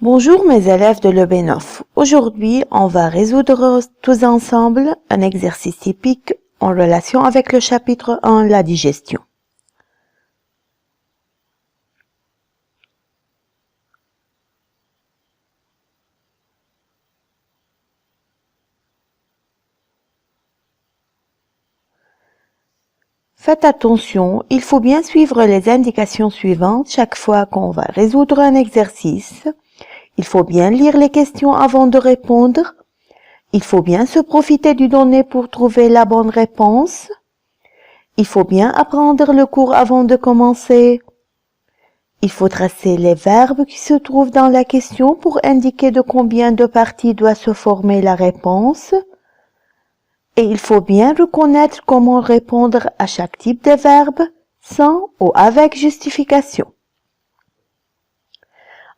Bonjour mes élèves de l'EB9. Aujourd'hui, on va résoudre tous ensemble un exercice typique en relation avec le chapitre 1, la digestion. Faites attention, il faut bien suivre les indications suivantes chaque fois qu'on va résoudre un exercice. Il faut bien lire les questions avant de répondre. Il faut bien se profiter du donné pour trouver la bonne réponse. Il faut bien apprendre le cours avant de commencer. Il faut tracer les verbes qui se trouvent dans la question pour indiquer de combien de parties doit se former la réponse. Et il faut bien reconnaître comment répondre à chaque type de verbe, sans ou avec justification.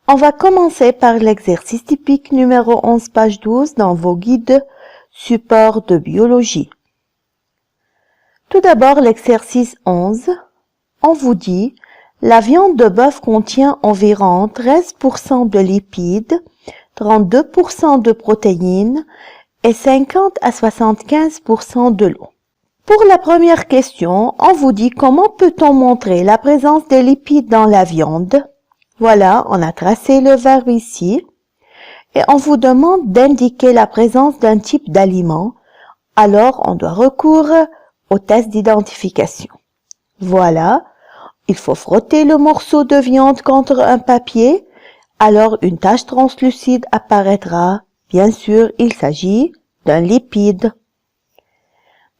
On va commencer par l'exercice typique numéro 11, page 12 dans vos guides support de biologie. Tout d'abord, l'exercice 11, on vous dit « La viande de bœuf contient environ 13% de lipides, 32% de protéines et 50 à 75% de l'eau. » Pour la première question, on vous dit comment peut-on montrer la présence des lipides dans la viande. Voilà, on a tracé le verbe ici. Et on vous demande d'indiquer la présence d'un type d'aliment. Alors, on doit recourir au test d'identification. Voilà, il faut frotter le morceau de viande contre un papier. Alors, une tache translucide apparaîtra. Bien sûr, il s'agit d'un lipide.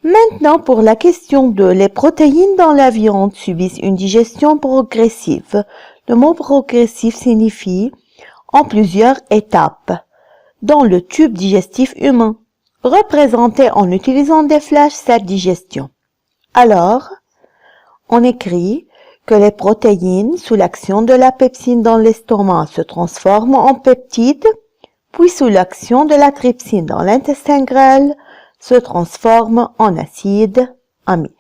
Maintenant, pour la question de les protéines dans la viande subissent une digestion progressive. Le mot progressif signifie en plusieurs étapes dans le tube digestif humain, représenté en utilisant des flèches cette digestion. Alors, on écrit que les protéines, sous l'action de la pepsine dans l'estomac, se transforment en peptides, puis sous l'action de la trypsine dans l'intestin grêle, se transforment en acides aminés.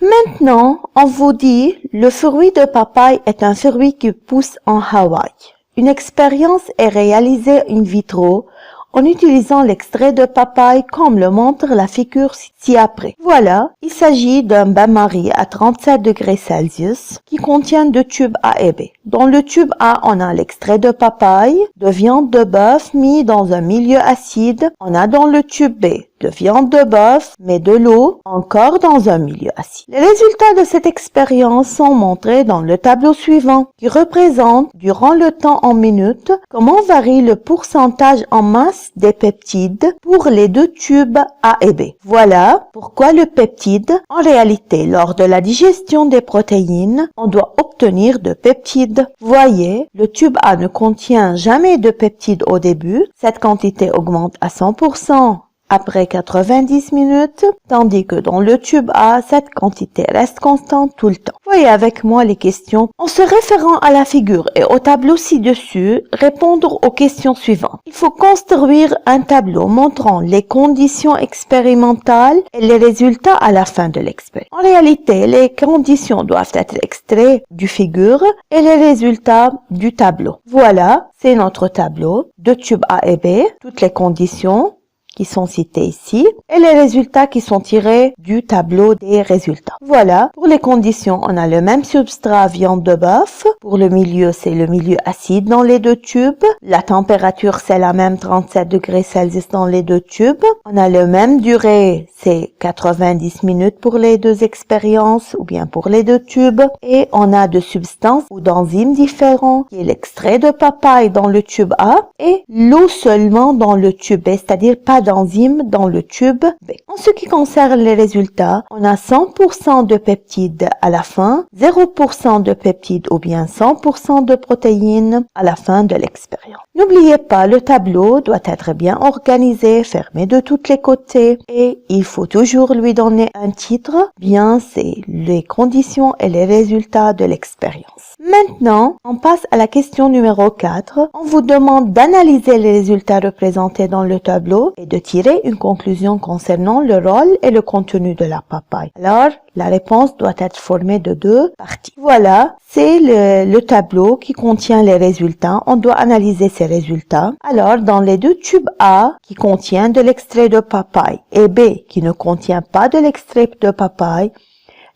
Maintenant, on vous dit, le fruit de papaye est un fruit qui pousse en Hawaï. Une expérience est réalisée in vitro en utilisant l'extrait de papaye comme le montre la figure ci-après. Voilà, il s'agit d'un bain-marie à 37 degrés Celsius qui contient deux tubes A et B. Dans le tube A, on a l'extrait de papaye, de viande de bœuf mis dans un milieu acide. On a dans le tube B de viande de bœuf, mais de l'eau encore dans un milieu acide. Les résultats de cette expérience sont montrés dans le tableau suivant, qui représente, durant le temps en minutes, comment varie le pourcentage en masse des peptides pour les deux tubes A et B. Voilà pourquoi le peptide, en réalité, lors de la digestion des protéines, on doit obtenir de peptides. Voyez, le tube A ne contient jamais de peptides au début. Cette quantité augmente à 100% après 90 minutes, tandis que dans le tube A, cette quantité reste constante tout le temps. Voyez avec moi les questions. En se référant à la figure et au tableau ci-dessus, répondre aux questions suivantes. Il faut construire un tableau montrant les conditions expérimentales et les résultats à la fin de l'expérience. En réalité, les conditions doivent être extraites du figure et les résultats du tableau. Voilà, c'est notre tableau de tube A et B, toutes les conditions qui sont cités ici, et les résultats qui sont tirés du tableau des résultats. Voilà, pour les conditions, on a le même substrat viande de bœuf. Pour le milieu, c'est le milieu acide dans les deux tubes. La température, c'est la même, 37 degrés Celsius dans les deux tubes. On a le même durée, c'est 90 minutes pour les deux expériences, ou bien pour les deux tubes. Et on a de substances ou d'enzymes différents, qui est l'extrait de papaye dans le tube A, et l'eau seulement dans le tube B, c'est-à-dire pas d'enzymes dans le tube B. En ce qui concerne les résultats, on a 100% de peptides à la fin, 0% de peptides ou bien 100% de protéines à la fin de l'expérience. N'oubliez pas, le tableau doit être bien organisé, fermé de tous les côtés et il faut toujours lui donner un titre. Bien, c'est les conditions et les résultats de l'expérience. Maintenant, on passe à la question numéro 4. On vous demande d'analyser les résultats représentés dans le tableau et de tirer une conclusion concernant le rôle et le contenu de la papaye. Alors, la réponse doit être formée de 2 parties. Voilà, c'est le tableau qui contient les résultats. On doit analyser ces résultats. Alors, dans les 2 tubes A qui contient de l'extrait de papaye et B qui ne contient pas de l'extrait de papaye,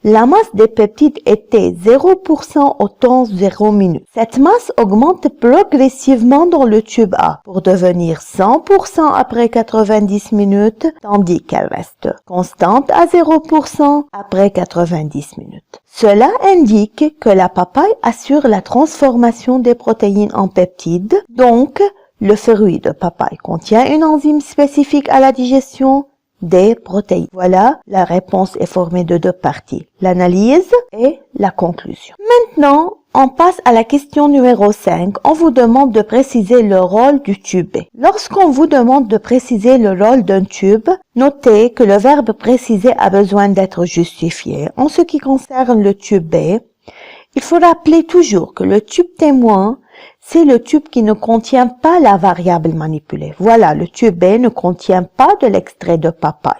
la masse des peptides était 0% au temps 0 minutes. Cette masse augmente progressivement dans le tube A pour devenir 100% après 90 minutes, tandis qu'elle reste constante à 0% après 90 minutes. Cela indique que la papaye assure la transformation des protéines en peptides, donc le fruit de papaye contient une enzyme spécifique à la digestion des protéines. Voilà, la réponse est formée de 2 parties, l'analyse et la conclusion. Maintenant, on passe à la question numéro 5. On vous demande de préciser le rôle du tube B. Lorsqu'on vous demande de préciser le rôle d'un tube, notez que le verbe préciser a besoin d'être justifié. En ce qui concerne le tube B, il faut rappeler toujours que le tube témoin, c'est le tube qui ne contient pas la variable manipulée. Voilà, le tube B ne contient pas de l'extrait de papaye.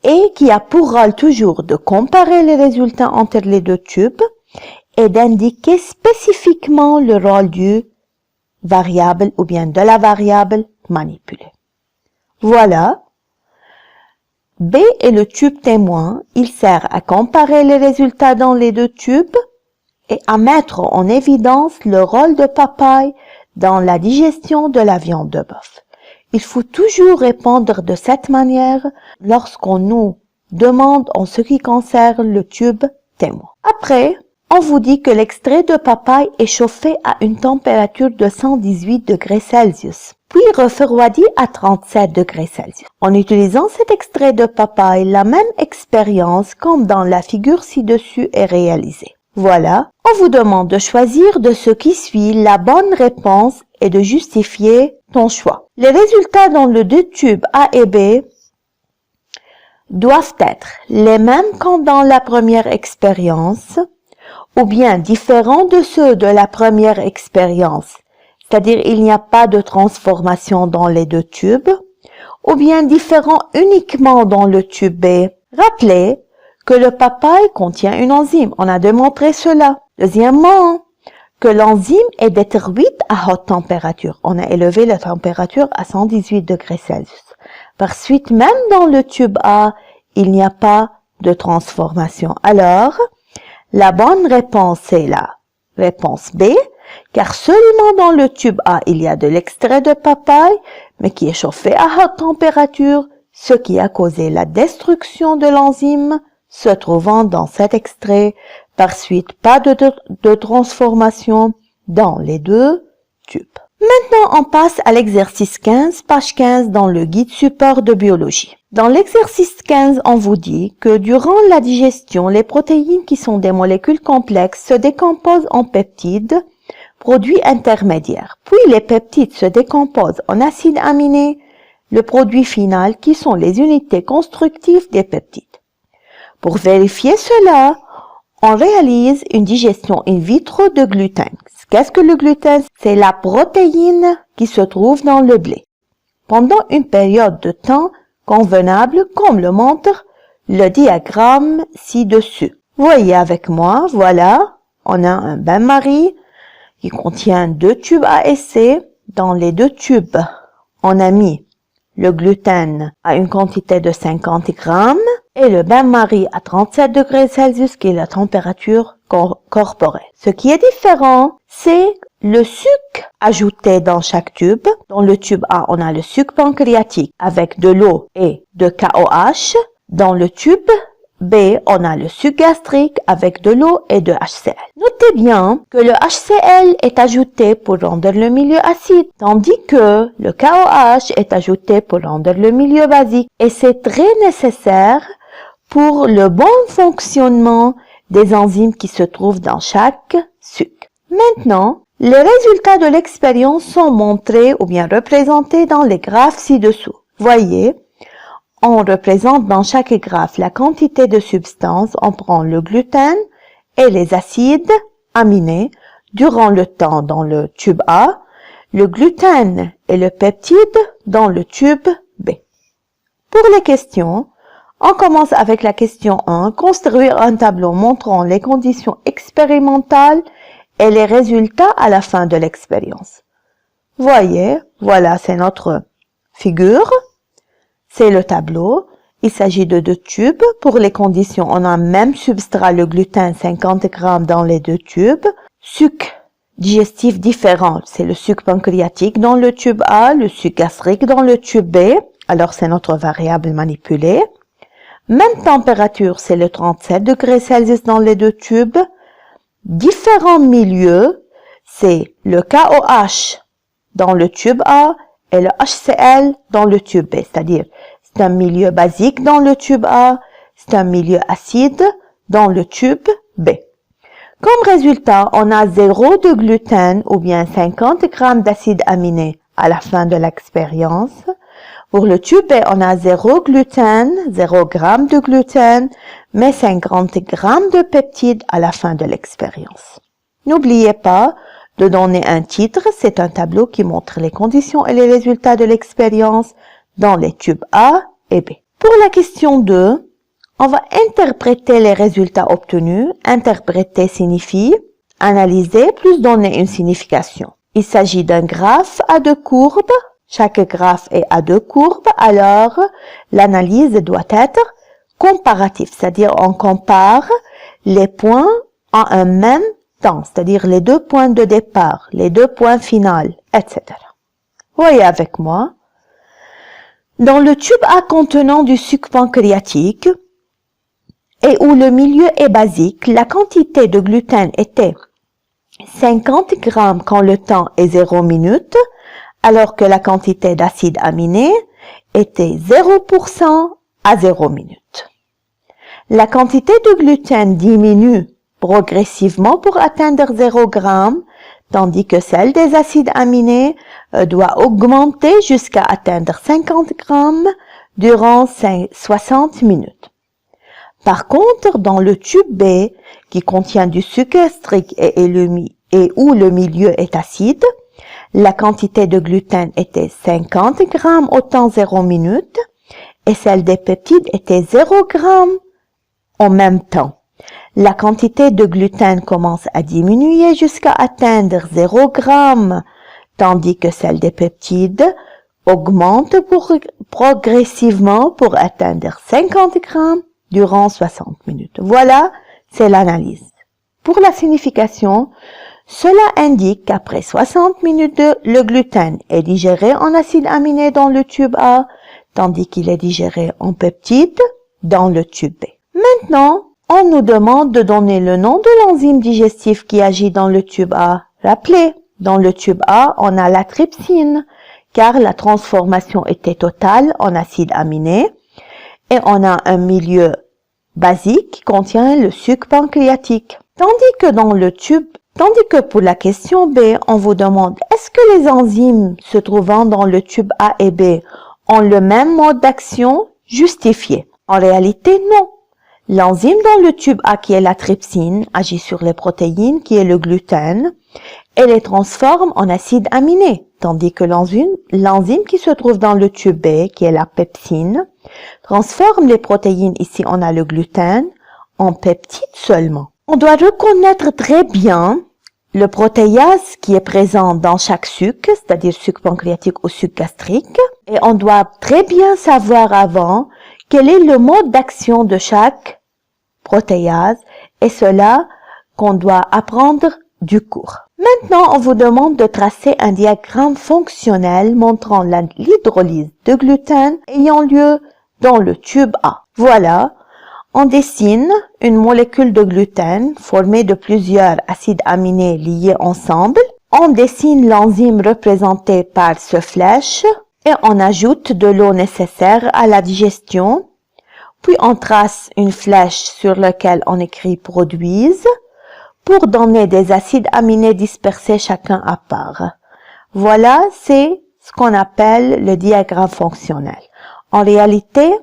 Et qui a pour rôle toujours de comparer les résultats entre les 2 tubes et d'indiquer spécifiquement le rôle du variable ou bien de la variable manipulée. Voilà. B est le tube témoin. Il sert à comparer les résultats dans les 2 tubes et à mettre en évidence le rôle de papaye dans la digestion de la viande de bœuf. Il faut toujours répondre de cette manière lorsqu'on nous demande en ce qui concerne le tube témoin. Après, on vous dit que l'extrait de papaye est chauffé à une température de 118 degrés Celsius, puis refroidi à 37 degrés Celsius. En utilisant cet extrait de papaye, la même expérience comme dans la figure ci-dessus est réalisée. Voilà, on vous demande de choisir de ce qui suit la bonne réponse et de justifier ton choix. Les résultats dans les 2 tubes A et B doivent être les mêmes qu'en dans la première expérience, ou bien différents de ceux de la première expérience, c'est-à-dire il n'y a pas de transformation dans les 2 tubes, ou bien différents uniquement dans le tube B. Rappelez que le papaye contient une enzyme. On a démontré cela. Deuxièmement, que l'enzyme est détruite à haute température. On a élevé la température à 118 degrés Celsius. Par suite, même dans le tube A, il n'y a pas de transformation. Alors, la bonne réponse est la réponse B, car seulement dans le tube A, il y a de l'extrait de papaye, mais qui est chauffé à haute température, ce qui a causé la destruction de l'enzyme se trouvant dans cet extrait. Par suite, pas de transformation dans les 2 tubes. Maintenant, on passe à l'exercice 15, page 15 dans le guide support de biologie. Dans l'exercice 15, on vous dit que durant la digestion, les protéines qui sont des molécules complexes se décomposent en peptides, produits intermédiaires. Puis les peptides se décomposent en acides aminés, le produit final qui sont les unités constructives des peptides. Pour vérifier cela, on réalise une digestion in vitro de gluten. Qu'est-ce que le gluten? C'est la protéine qui se trouve dans le blé. Pendant une période de temps convenable, comme le montre le diagramme ci-dessus. Voyez avec moi, voilà, on a un bain-marie qui contient 2 tubes A et C. Dans les 2 tubes, on a mis le gluten à une quantité de 50 grammes et le bain-marie à 37 degrés Celsius qui est la température corporelle. Ce qui est différent, c'est le sucre ajouté dans chaque tube. Dans le tube A, on a le sucre pancréatique avec de l'eau et de KOH. Dans le tube B, on a le sucre gastrique avec de l'eau et de HCl. Notez bien que le HCl est ajouté pour rendre le milieu acide, tandis que le KOH est ajouté pour rendre le milieu basique. Et c'est très nécessaire pour le bon fonctionnement des enzymes qui se trouvent dans chaque sucre. Maintenant, les résultats de l'expérience sont montrés ou bien représentés dans les graphes ci-dessous. Voyez, on représente dans chaque graphe la quantité de substance. On prend le gluten et les acides aminés durant le temps dans le tube A, le gluten et le peptide dans le tube B. Pour les questions, on commence avec la question 1, construire un tableau montrant les conditions expérimentales et les résultats à la fin de l'expérience. Voyez, voilà, c'est notre figure, c'est le tableau. Il s'agit de 2 tubes. Pour les conditions, on a même substrat, le gluten, 50 grammes dans les 2 tubes. Suc digestif différent, c'est le suc pancréatique dans le tube A, le suc gastrique dans le tube B. Alors, c'est notre variable manipulée. Même température, c'est le 37 degrés Celsius dans les 2 tubes. Différents milieux, c'est le KOH dans le tube A et le HCl dans le tube B, c'est-à-dire c'est un milieu basique dans le tube A, c'est un milieu acide dans le tube B. Comme résultat, on a 0 de gluten ou bien 50 grammes d'acides aminés à la fin de l'expérience. Pour le tube B, on a 0 gluten, 0 grammes de gluten, mais 50 grammes de peptides à la fin de l'expérience. N'oubliez pas de donner un titre, c'est un tableau qui montre les conditions et les résultats de l'expérience dans les tubes A et B. Pour la question 2, on va interpréter les résultats obtenus. Interpréter signifie analyser plus donner une signification. Il s'agit d'un graphe à 2 courbes. Chaque graphe est à 2 courbes, alors l'analyse doit être comparative, c'est-à-dire on compare les points en un même temps, c'est-à-dire les 2 points de départ, les 2 points finaux, etc. Voyez avec moi. Dans le tube A contenant du sucre pancréatique et où le milieu est basique, la quantité de gluten était 50 grammes quand le temps est 0 minutes, alors que la quantité d'acides aminés était 0% à 0 minutes. La quantité de gluten diminue progressivement pour atteindre 0 g, tandis que celle des acides aminés doit augmenter jusqu'à atteindre 50 g durant 60 minutes. Par contre, dans le tube B, qui contient du sucre gastrique et où le milieu est acide, la quantité de gluten était 50 g au temps 0 minutes et celle des peptides était 0 g en même temps. La quantité de gluten commence à diminuer jusqu'à atteindre 0 g, tandis que celle des peptides augmente progressivement pour atteindre 50 g durant 60 minutes. Voilà, c'est l'analyse. Pour la signification, cela indique qu'après 60 minutes, le gluten est digéré en acides aminés dans le tube A, tandis qu'il est digéré en peptides dans le tube B. Maintenant, on nous demande de donner le nom de l'enzyme digestif qui agit dans le tube A. Rappelez, dans le tube A, on a la trypsine, car la transformation était totale en acides aminés, et on a un milieu basique qui contient le sucre pancréatique. Tandis que pour la question B, on vous demande est-ce que les enzymes se trouvant dans le tube A et B ont le même mode d'action justifié? En réalité, non. L'enzyme dans le tube A, qui est la trypsine, agit sur les protéines, qui est le gluten, et les transforme en acides aminés, tandis que l'enzyme qui se trouve dans le tube B, qui est la pepsine, transforme les protéines, ici on a le gluten, en peptides seulement. On doit reconnaître très bien le protéase qui est présent dans chaque sucre, c'est-à-dire sucre pancréatique ou sucre gastrique, et on doit très bien savoir avant quel est le mode d'action de chaque protéase, et cela qu'on doit apprendre du cours. Maintenant, on vous demande de tracer un diagramme fonctionnel montrant l'hydrolyse de gluten ayant lieu dans le tube A. Voilà, on dessine une molécule de gluten formée de plusieurs acides aminés liés ensemble. On dessine l'enzyme représentée par ce flèche et on ajoute de l'eau nécessaire à la digestion. Puis on trace une flèche sur laquelle on écrit « produisent » pour donner des acides aminés dispersés chacun à part. Voilà, c'est ce qu'on appelle le diagramme fonctionnel. En réalité,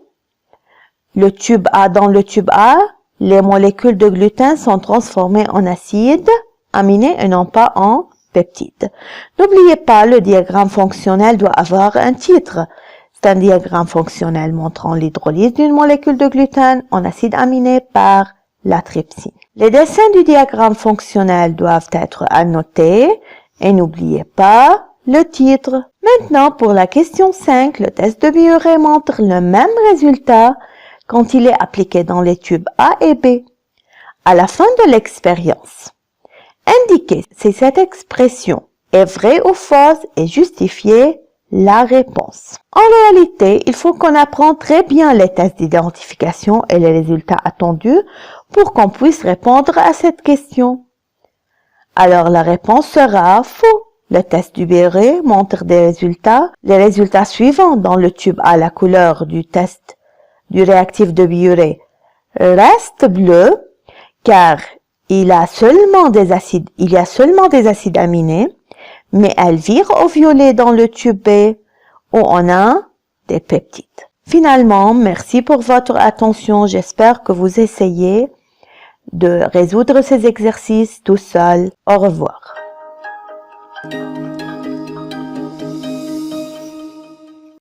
dans le tube A, les molécules de gluten sont transformées en acides aminés et non pas en peptides. N'oubliez pas, le diagramme fonctionnel doit avoir un titre. C'est un diagramme fonctionnel montrant l'hydrolyse d'une molécule de gluten en acide aminé par la trypsine. Les dessins du diagramme fonctionnel doivent être annotés et n'oubliez pas le titre. Maintenant, pour la question 5, le test de Biuret montre le même résultat quand il est appliqué dans les tubes A et B. À la fin de l'expérience, indiquez si cette expression est vraie ou fausse et justifiez la réponse. En réalité, il faut qu'on apprenne très bien les tests d'identification et les résultats attendus pour qu'on puisse répondre à cette question. Alors la réponse sera faux. Le test du Biuret montre les résultats suivants. Dans le tube A, la couleur du test du réactif de Biuret reste bleue car il y a seulement des acides aminés, mais elle vire au violet dans le tube B où on a des peptides. Finalement, merci pour votre attention. J'espère que vous essayez de résoudre ces exercices tout seul. Au revoir.